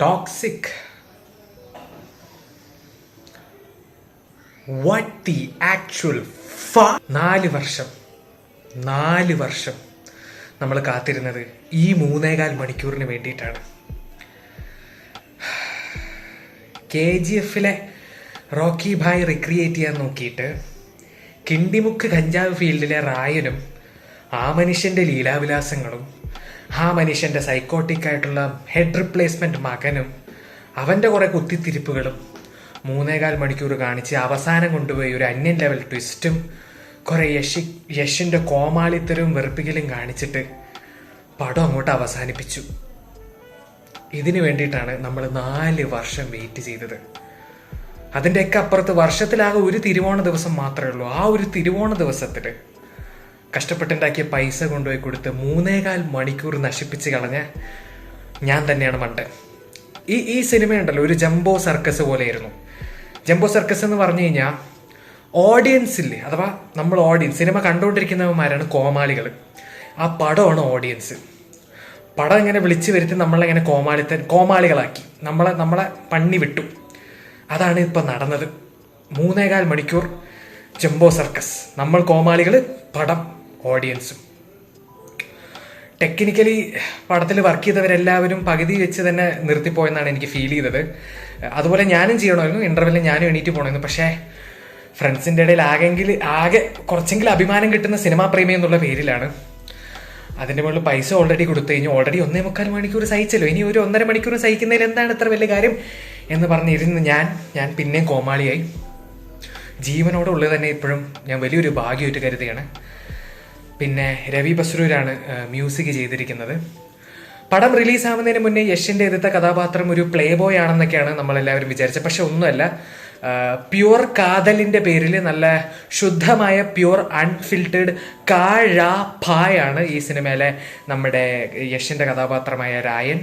Toxic. What the actual 4 വർഷം നമ്മൾ കാത്തിരുന്നത് ഈ 3.25 വേണ്ടിയിട്ടാണ്. KGF റോക്കി ഭായ് റിക്രിയേറ്റ് ചെയ്യാൻ നോക്കിയിട്ട് കിണ്ടിമുക്ക് കഞ്ചാവ് ഫീൽഡിലെ റായനും ആ മനുഷ്യൻ്റെ ലീലാവിലാസങ്ങളും ആ മനുഷ്യൻ്റെ സൈക്കോട്ടിക് ആയിട്ടുള്ള ഹെഡ് റിപ്ലേസ്മെൻറ്റ് മകനും അവൻ്റെ കുറേ കുത്തിത്തിരിപ്പുകളും 3.25 കാണിച്ച് അവസാനം കൊണ്ടുപോയി ഒരു അന്യൻ ലെവൽ ട്വിസ്റ്റും കുറേ യഷിൻ്റെ കോമാളിത്തരവും വെറുപ്പിക്കലും കാണിച്ചിട്ട് പടം അങ്ങോട്ട് അവസാനിപ്പിച്ചു. ഇതിനു വേണ്ടിയിട്ടാണ് നമ്മൾ 4 വർഷം വെയിറ്റ് ചെയ്തത്. അതിൻ്റെയൊക്കെ അപ്പുറത്ത് വർഷത്തിലാകെ ഒരു തിരുവോണ ദിവസം മാത്രമേ ഉള്ളൂ. ആ ഒരു തിരുവോണ ദിവസത്തിൽ കഷ്ടപ്പെട്ടുണ്ടാക്കിയ പൈസ കൊണ്ടുപോയി കൊടുത്ത് 3.25 നശിപ്പിച്ച് കളഞ്ഞ ഞാൻ തന്നെയാണ് മണ്ടൻ. ഈ സിനിമയുണ്ടല്ലോ ഒരു ജംബോ സർക്കസ് പോലെയായിരുന്നു. ജംബോ സർക്കസ് എന്ന് പറഞ്ഞു കഴിഞ്ഞാൽ ഓഡിയൻസില്ലേ, അഥവാ നമ്മൾ സിനിമ കണ്ടുകൊണ്ടിരിക്കുന്നവന്മാരാണ് കോമാളികൾ. ആ പടമാണ് ഓഡിയൻസ്. പടം ഇങ്ങനെ വിളിച്ചു വരുത്തി നമ്മളെങ്ങനെ കോമാളികളാക്കി നമ്മളെ പണി വിട്ടു. അതാണ് ഇപ്പം നടന്നത്. 3.25 ജംബോ സർക്കസ്. നമ്മൾ കോമാളികൾ, പടം ഓഡിയൻസും. ടെക്നിക്കലി പടത്തിൽ വർക്ക് ചെയ്തവരെല്ലാവരും പകുതി വെച്ച് തന്നെ നിർത്തിപ്പോയെന്നാണ് എനിക്ക് ഫീൽ ചെയ്തത്. അതുപോലെ ഞാനും ചെയ്യണമായിരുന്നു, ഇൻ്റർവെല്ലിൽ ഞാനും എണീറ്റ് പോകണമായിരുന്നു. പക്ഷേ ഫ്രണ്ട്സിൻ്റെ ഇടയിൽ ആകെ കുറച്ചെങ്കിലും അഭിമാനം കിട്ടുന്ന സിനിമാ പ്രേമി എന്നുള്ള പേരിലാണ്. അതിൻ്റെ മുകളിൽ പൈസ ഓൾറെഡി കൊടുത്തു കഴിഞ്ഞു. ഓൾറെഡി 1.25 മണിക്കൂർ സഹിച്ചല്ലോ, ഇനി ഒരു 1.5 മണിക്കൂർ സഹിക്കുന്നതിൽ എന്താണ് ഇത്ര വലിയ കാര്യം എന്ന് പറഞ്ഞിരുന്ന് ഞാൻ പിന്നെയും കോമാളിയായി. ജീവനോടെ ഉള്ളത് തന്നെ ഇപ്പോഴും ഞാൻ വലിയൊരു ഭാഗ്യമായിട്ട് കരുതുകയാണ്. പിന്നെ രവി ബസ്രൂരാണ് മ്യൂസിക് ചെയ്തിരിക്കുന്നത്. പടം റിലീസാവുന്നതിന് മുന്നേ യഷിൻ്റെ എതിർത്ത കഥാപാത്രം ഒരു പ്ലേ ബോയ് ആണെന്നൊക്കെയാണ് നമ്മളെല്ലാവരും വിചാരിച്ചത്. പക്ഷെ ഒന്നുമല്ല. പ്യുവർ കാതലിൻ്റെ പേരിൽ നല്ല ശുദ്ധമായ പ്യുവർ അൺഫിൽറ്റേഡ് കാഴാഭായാണ് ഈ സിനിമയിലെ നമ്മുടെ യഷിൻ്റെ കഥാപാത്രമായ രായൻ.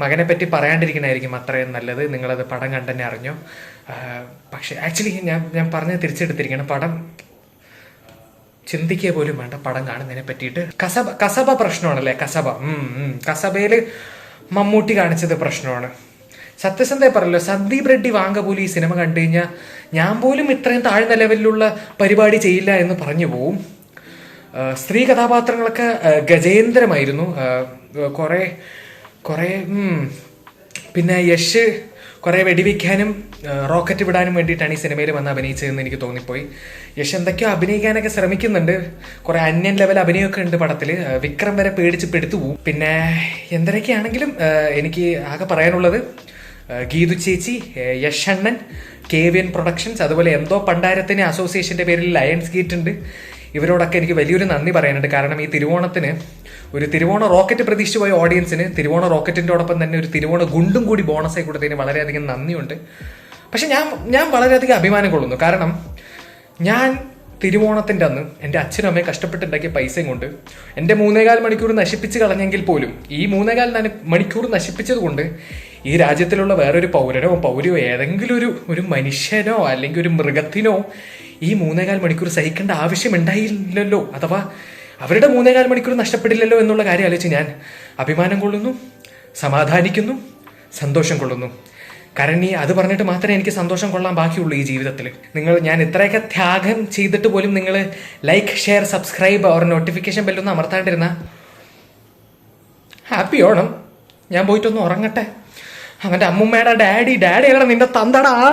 മകനെ പറ്റി പറയാണ്ടിരിക്കണമായിരിക്കും അത്രയും നല്ലത്. നിങ്ങളത് പടം കണ്ടെന്നെ അറിഞ്ഞോ. പക്ഷേ ആക്ച്വലി ഞാൻ പറഞ്ഞത് തിരിച്ചെടുത്തിരിക്കണം. പടം ചിന്തിക്കുക പോലും വേണ്ട പടം കാണുന്നതിനെ പറ്റിയിട്ട്. കസബ പ്രശ്നമാണല്ലേ, കസബയിൽ മമ്മൂട്ടി കാണിച്ചത് പ്രശ്നമാണ്. സത്യസന്ധമായി പറയല്ലോ, സന്ദീപ് റെഡ്ഡി വാങ്ക പോലും ഈ സിനിമ കണ്ടു കഴിഞ്ഞാൽ ഞാൻ പോലും ഇത്രയും താഴ്ന്ന ലെവലിലുള്ള പരിപാടി ചെയ്യില്ല എന്ന് പറഞ്ഞു പോവും. സ്ത്രീ കഥാപാത്രങ്ങളൊക്കെ ഗജേന്ദ്രമായിരുന്നു. കുറേ പിന്നെ യഷ് കുറേ വെടിവെക്കാനും റോക്കറ്റ് വിടാനും വേണ്ടിയിട്ടാണ് ഈ സിനിമയിൽ വന്ന് അഭിനയിച്ചതെന്ന് എനിക്ക് തോന്നിപ്പോയി. യഷ് എന്തൊക്കെയോ അഭിനയിക്കാനൊക്കെ ശ്രമിക്കുന്നുണ്ട്. കുറേ അന്യൻ ലെവൽ അഭിനയമൊക്കെ ഉണ്ട് പടത്തിൽ. വിക്രം വരെ പേടിച്ച് പെടുത്തു പോവും. പിന്നെ എന്തൊക്കെയാണെങ്കിലും എനിക്ക് ആകെ പറയാനുള്ളത് ഗീതു ചേച്ചി, യഷണ്ണൻ, KVN പ്രൊഡക്ഷൻസ്, അതുപോലെ എന്തോ പണ്ടാരത്തിന് അസോസിയേഷൻ്റെ പേരിൽ ലയൺസ് ഗേറ്റ് ഉണ്ട്. ഇവരോടൊക്കെ എനിക്ക് വലിയൊരു നന്ദി പറയാനുണ്ട്. കാരണം ഈ തിരുവോണത്തിന് ഒരു തിരുവോണ റോക്കറ്റ് പ്രതീക്ഷിച്ച് പോയ ഓഡിയൻസിന് തിരുവോണ റോക്കറ്റിൻ്റെയോടൊപ്പം തന്നെ ഒരു തിരുവോണ ഗുണ്ടും കൂടി ബോണസായി കൊടുത്തതിന് വളരെയധികം നന്ദിയുണ്ട്. പക്ഷെ ഞാൻ വളരെയധികം അഭിമാനം കൊള്ളുന്നു. കാരണം ഞാൻ തിരുവോണത്തിൻ്റെ അന്ന് എൻ്റെ അച്ഛനും അമ്മയും കഷ്ടപ്പെട്ടുണ്ടാക്കിയ പൈസയും കൊണ്ട് എൻ്റെ 3.25 മണിക്കൂർ നശിപ്പിച്ച് കളഞ്ഞെങ്കിൽ പോലും ഈ 3.25 മണിക്കൂർ നശിപ്പിച്ചത് കൊണ്ട് ഈ രാജ്യത്തിലുള്ള വേറൊരു പൗരയോ ഏതെങ്കിലും ഒരു മനുഷ്യനോ അല്ലെങ്കിൽ ഒരു മൃഗത്തിനോ ഈ 3.25 മണിക്കൂർ സഹിക്കേണ്ട ആവശ്യം ഉണ്ടായില്ലല്ലോ. അഥവാ അവരുടെ 3.25 മണിക്കൂർ നഷ്ടപ്പെടില്ലല്ലോ എന്നുള്ള കാര്യം ആലോചിച്ച് ഞാൻ അഭിമാനം കൊള്ളുന്നു, സമാധാനിക്കുന്നു, സന്തോഷം കൊള്ളുന്നു. കാരണം അത് പറഞ്ഞിട്ട് മാത്രമേ എനിക്ക് സന്തോഷം കൊള്ളാൻ ബാക്കിയുള്ളൂ ഈ ജീവിതത്തിൽ. ഞാൻ ഇത്രയൊക്കെ ത്യാഗം ചെയ്തിട്ട് പോലും നിങ്ങൾ like, share, subscribe or notification ബെല്ലൊന്നും അമർത്താണ്ടിരുന്ന ഹാപ്പി ഓണം. ഞാൻ പോയിട്ടൊന്ന് ഉറങ്ങട്ടെ. അവൻ്റെ അമ്മുമ്മയുടെ ഡാഡി എവിടെ നിന്റെ തന്തടാ.